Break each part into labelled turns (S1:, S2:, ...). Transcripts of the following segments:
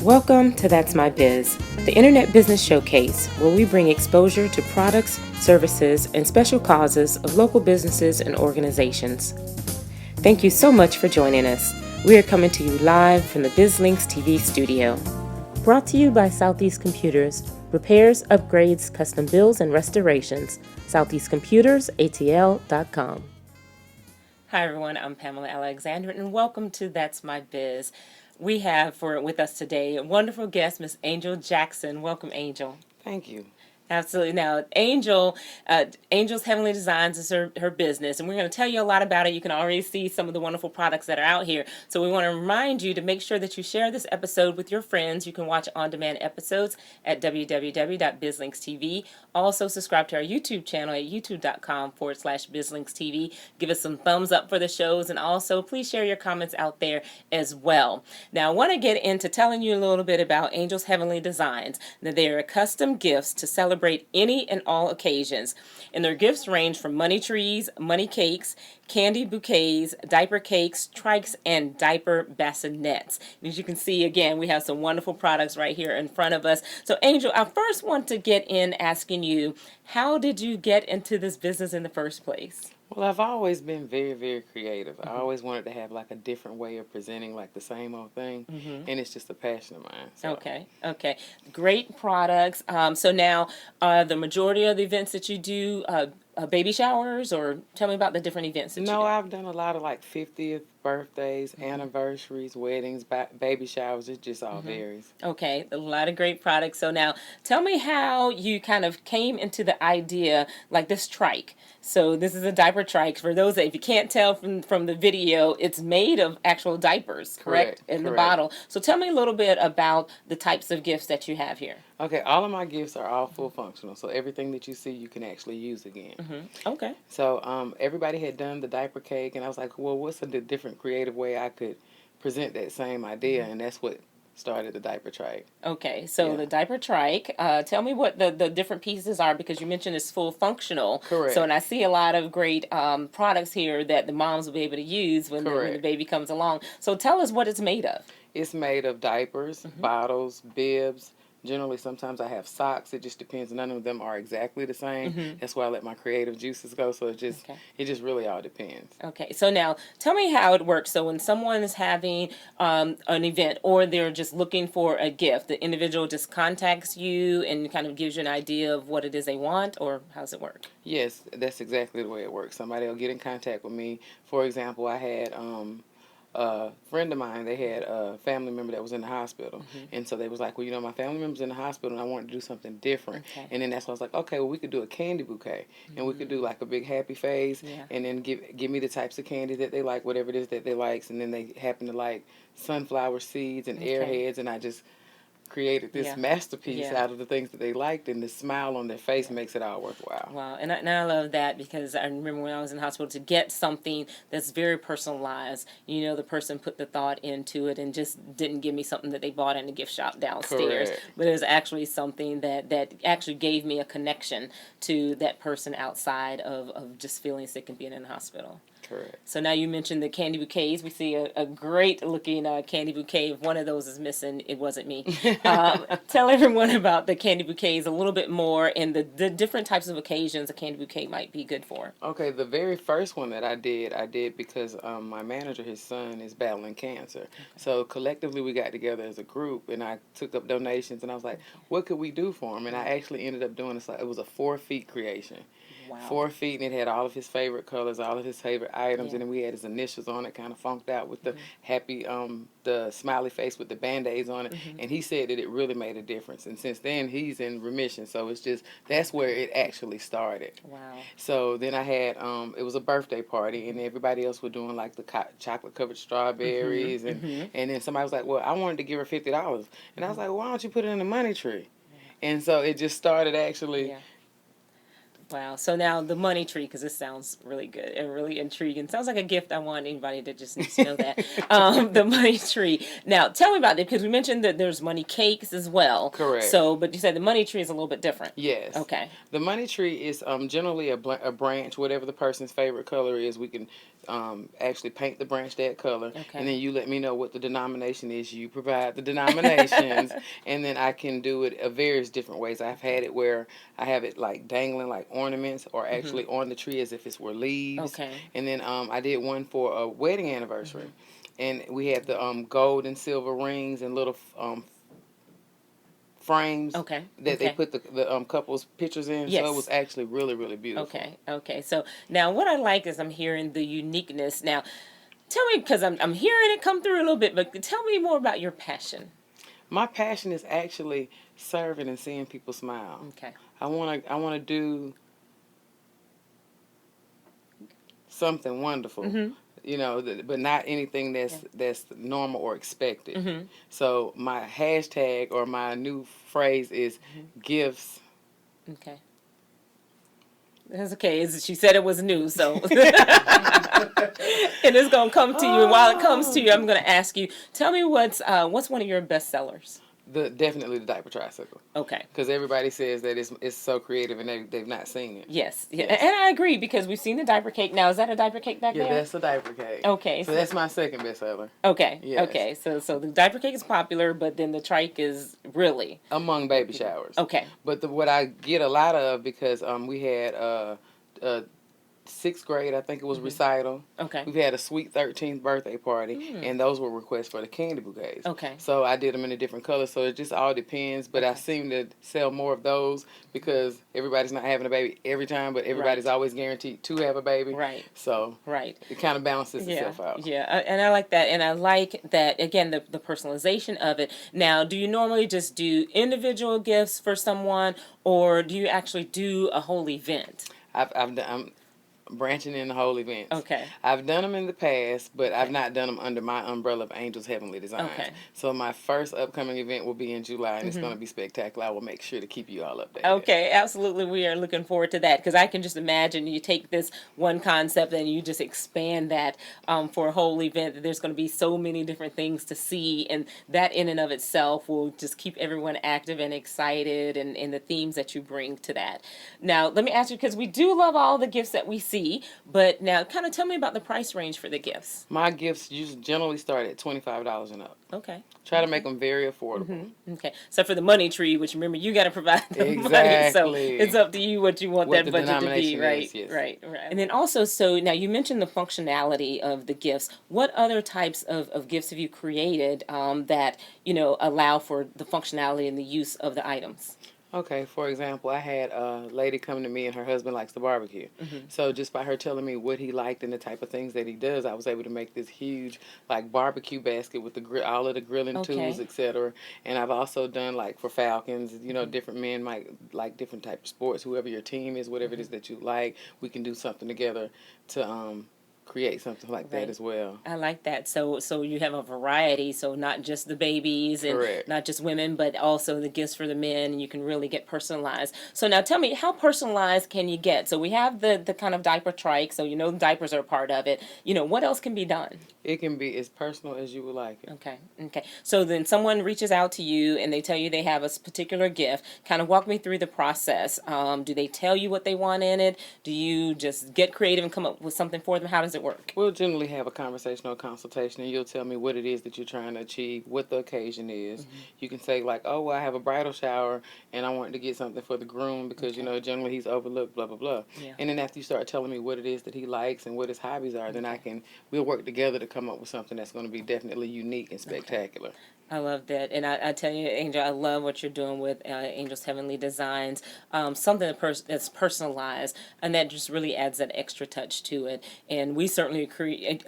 S1: Welcome to That's My Biz, the Internet Business Showcase, where we bring exposure to products, services, and special causes of local businesses and organizations. Thank you so much for joining us. We are coming to you live from the BizLinks TV studio. Brought to you by Southeast Computers, repairs, upgrades, custom builds, and restorations. SoutheastComputersATL.com. Hi everyone, I'm Pamela Alexander, and welcome to That's My Biz. We have with us today a wonderful guest, Miss Angel Jackson. Welcome, Angel.
S2: Thank you.
S1: Absolutely. Now, Angel's Heavenly Designs is her business, and we're going to tell you a lot about it. You can already see some of the wonderful products that are out here. So we want to remind you to make sure that you share this episode with your friends. You can watch on-demand episodes at www.bizlinkstv. Also, subscribe to our YouTube channel at youtube.com/bizlinkstv. Give us some thumbs up for the shows, and also please share your comments out there as well. Now, I want to get into telling you a little bit about Angel's Heavenly Designs. Now, they are custom gifts to celebrate any and all occasions, and their gifts range from money trees, money cakes, candy bouquets, diaper cakes, trikes, and diaper basinettes. As you can see, again, we have some wonderful products right here in front of us. So, Angel, I first want to get in asking you, how did you get into this business in the first place?
S2: Well, I've always been very, very creative. I always wanted to have like a different way of presenting like the same old thing, and it's just a passion of mine. So.
S1: Okay. Great products. So now, the majority of the events that you do, baby showers, or tell me about the different events that you do.
S2: No, I've done a lot of like 50th birthdays, anniversaries, weddings, baby showers. It just all varies.
S1: Okay, a lot of great products. So now, tell me how you kind of came into the idea, like this trike. So this is a diaper trike. For those that, if you can't tell from the video, it's made of actual diapers, correct? In the bottle. So tell me a little bit about the types of gifts that you have here.
S2: Okay, all of my gifts are all full functional. So everything that you see, you can actually use again.
S1: Okay.
S2: So everybody had done the diaper cake, and I was like, well, what's a different creative way I could present that same idea? And that's what started the diaper trike.
S1: Okay, so the diaper trike. Tell me what the different pieces are, because you mentioned it's full functional.
S2: Correct.
S1: So, and I see a lot of great products here that the moms will be able to use when the baby comes along. So tell us what it's made of.
S2: It's made of diapers, bottles, bibs. Generally, sometimes I have socks. It just depends. None of them are exactly the same. That's why I let my creative juices go. So it just really all depends.
S1: Okay. So now tell me how it works. So when someone is having an event, or they're just looking for a gift, the individual just contacts you and kind of gives you an idea of what it is they want, or how does it work?
S2: Yes, that's exactly the way it works. Somebody will get in contact with me. For example, I had a friend of mine, they had a family member that was in the hospital. And so they was like, well, my family member's in the hospital and I wanted to do something different. And then that's why I was like, okay, well, we could do a candy bouquet. And we could do like a big happy face. And then give me the types of candy that they like, whatever it is that they like. And then they happen to like sunflower seeds and airheads. And I just created this masterpiece out of the things that they liked, and the smile on their face makes it all worthwhile.
S1: Wow, and I love that, because I remember when I was in hospital, to get something that's very personalized. The person put the thought into it and just didn't give me something that they bought in a gift shop downstairs.
S2: Correct.
S1: But it was actually something that actually gave me a connection to that person outside of just feeling sick and being in the hospital.
S2: Correct.
S1: So now you mentioned the candy bouquets. We see a great looking candy bouquet. If one of those is missing, it wasn't me. Tell everyone about the candy bouquets a little bit more, and the different types of occasions a candy bouquet might be good for.
S2: Okay, the very first one that I did because my manager, his son, is battling cancer. So collectively we got together as a group, and I took up donations, and I was like, what could we do for him? And I actually ended up doing it was a 4 feet creation.
S1: Wow.
S2: 4 feet, and it had all of his favorite colors, all of his favorite items, and then we had his initials on it, kind of funked out with the happy, the smiley face with the Band-Aids on it, and he said that it really made a difference, and since then, he's in remission, so it's just, that's where it actually started.
S1: Wow.
S2: So then I had, it was a birthday party, and everybody else was doing, like, the chocolate-covered strawberries, and then somebody was like, well, I wanted to give her $50, and I was like, well, why don't you put it in a money tree? And so it just started actually
S1: Wow. So now the money tree, because this sounds really good and really intriguing. Sounds like a gift I want anybody that just needs to know that. The money tree. Now, tell me about it, because we mentioned that there's money cakes as well.
S2: Correct.
S1: So, but you said the money tree is a little bit different.
S2: Yes.
S1: Okay.
S2: The money tree is generally a branch, whatever the person's favorite color is. We can actually paint the branch that color,
S1: Okay.
S2: and then you let me know what the denomination is. You provide the denominations, and then I can do it various different ways. I've had it where I have it like dangling like ornaments, or actually on the tree as if it were leaves.
S1: Okay.
S2: And then I did one for a wedding anniversary, and we had the gold and silver rings and little frames
S1: Okay.
S2: that
S1: Okay.
S2: they put the couple's pictures in.
S1: Yes.
S2: So it was actually really, really beautiful.
S1: Okay. Okay. So now what I like is I'm hearing the uniqueness. Now, tell me, because I'm hearing it come through a little bit, but tell me more about your passion.
S2: My passion is actually serving and seeing people smile.
S1: Okay.
S2: I wanna do something wonderful. You know, but not anything that's normal or expected. So my hashtag or my new phrase is gifts.
S1: Okay. That's okay. She said it was new, so and it's gonna come to you. And while it comes to you, I'm gonna ask you. Tell me what's one of your best sellers.
S2: Definitely the diaper tricycle.
S1: Okay.
S2: Because everybody says that it's so creative and they've not seen it.
S1: Yes. Yeah. And I agree, because we've seen the diaper cake. Now, is that a diaper cake back there?
S2: Yeah, that's a diaper cake.
S1: Okay.
S2: So that's my second bestseller.
S1: Okay.
S2: Yes.
S1: Okay. So the diaper cake is popular, but then the trike is really
S2: among baby showers.
S1: okay.
S2: But what I get a lot of, because we had sixth grade, I think it was recital.
S1: Okay.
S2: We've had a sweet 13th birthday party, and those were requests for the candy bouquets.
S1: Okay.
S2: So I did them in a different color, so it just all depends. But I seem to sell more of those because everybody's not having a baby every time, but everybody's always guaranteed to have a baby.
S1: Right.
S2: So it kind of balances itself out.
S1: Yeah, and I like that. And I like that, again, the personalization of it. Now, do you normally just do individual gifts for someone, or do you actually do a whole event?
S2: I'm branching in the whole events.
S1: Okay.
S2: I've done them in the past, but I've not done them under my umbrella of Angels Heavenly Designs.
S1: Okay.
S2: So my first upcoming event will be in July, and it's going to be spectacular. I will make sure to keep you all updated.
S1: Okay, absolutely. We are looking forward to that, because I can just imagine you take this one concept and you just expand that for a whole event. There's going to be so many different things to see, and that in and of itself will just keep everyone active and excited, and the themes that you bring to that. Now, let me ask you, because we do love all the gifts that we see, but now kind of tell me about the price range for the gifts.
S2: My gifts usually generally start at $25 and up.
S1: Okay.
S2: Try to make them very affordable.
S1: Okay. So for the money tree, which remember you got to provide the money, so
S2: Exactly.
S1: it's up to you what you want
S2: What
S1: that
S2: the
S1: budget to be,
S2: denomination
S1: right?
S2: is, yes.
S1: Right. And then also, so now you mentioned the functionality of the gifts. What other types of gifts have you created that allow for the functionality and the use of the items?
S2: Okay, for example, I had a lady come to me and her husband likes to barbecue. So just by her telling me what he liked and the type of things that he does, I was able to make this huge like barbecue basket with all of the grilling tools, etc. And I've also done like for falcons, different men might like different type of sports. Whoever your team is, whatever it is that you like, we can do something together to create something like that as well.
S1: I like that. So you have a variety, so not just the babies and not just women, but also the gifts for the men, and you can really get personalized. So now tell me, how personalized can you get? So we have the kind of diaper trike, so the diapers are a part of it. What else can be done?
S2: It can be as personal as you would like it.
S1: Okay. So then someone reaches out to you and they tell you they have a particular gift. Kind of walk me through the process. Do they tell you what they want in it? Do you just get creative and come up with something for them? How does it work?
S2: We'll generally have a conversational consultation, and you'll tell me what it is that you're trying to achieve, what the occasion is. You can say like, oh, well, I have a bridal shower and I want to get something for the groom because generally he's overlooked, blah blah blah. And then after you start telling me what it is that he likes and what his hobbies are, then we'll work together to come up with something that's going to be definitely unique and spectacular.
S1: I love that. And I tell you, Angel, I love what you're doing with Angel's Heavenly Designs. Something that's personalized, and that just really adds that extra touch to it. And we certainly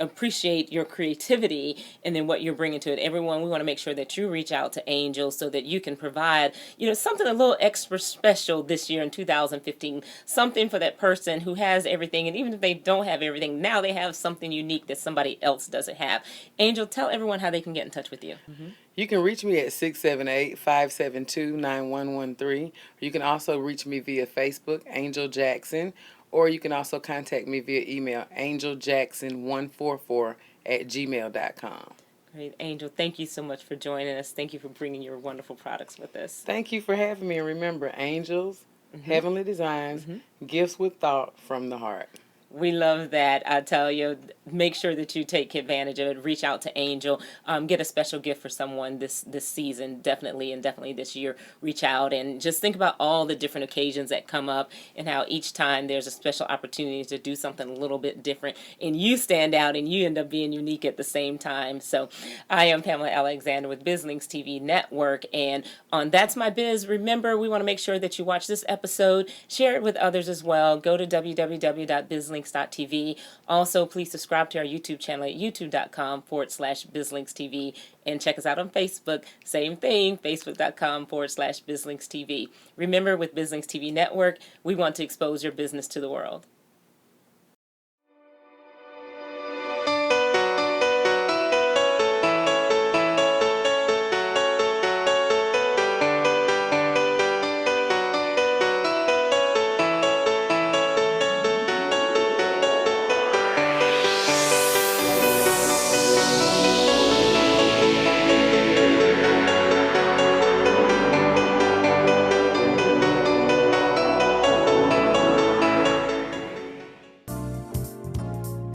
S1: appreciate your creativity and then what you're bringing to it. Everyone, we want to make sure that you reach out to Angel so that you can provide, something a little extra special this year in 2015. Something for that person who has everything, and even if they don't have everything, now they have something unique that somebody else doesn't have. Angel, tell everyone how they can get in touch with you.
S2: You can reach me at 678-572-9113. You can also reach me via Facebook, Angel Jackson, or you can also contact me via email, angeljackson144@gmail.com.
S1: Great. Angel, thank you so much for joining us. Thank you for bringing your wonderful products with us.
S2: Thank you for having me. And remember, angels, heavenly designs, gifts with thought from the heart.
S1: We love that. I tell you, make sure that you take advantage of it. Reach out to Angel. Get a special gift for someone this season, definitely, and definitely this year. Reach out and just think about all the different occasions that come up and how each time there's a special opportunity to do something a little bit different, and you stand out and you end up being unique at the same time. So I am Pamela Alexander with BizLinks TV Network, and on That's My Biz, remember, we want to make sure that you watch this episode, share it with others as well. Go to www.bizlinks.tv. Also, please subscribe to our YouTube channel at youtube.com/BizLinksTV, and check us out on Facebook. Same thing, facebook.com/BizLinksTV. Remember, with BizLinks TV Network, we want to expose your business to the world.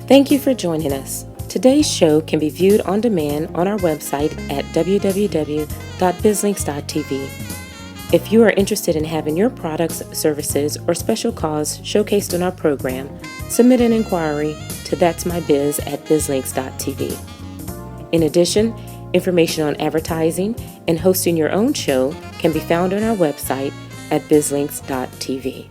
S1: Thank you for joining us. Today's show can be viewed on demand on our website at www.bizlinks.tv. If you are interested in having your products, services, or special cause showcased on our program, submit an inquiry to that'smybiz@bizlinks.tv. In addition, information on advertising and hosting your own show can be found on our website at bizlinks.tv.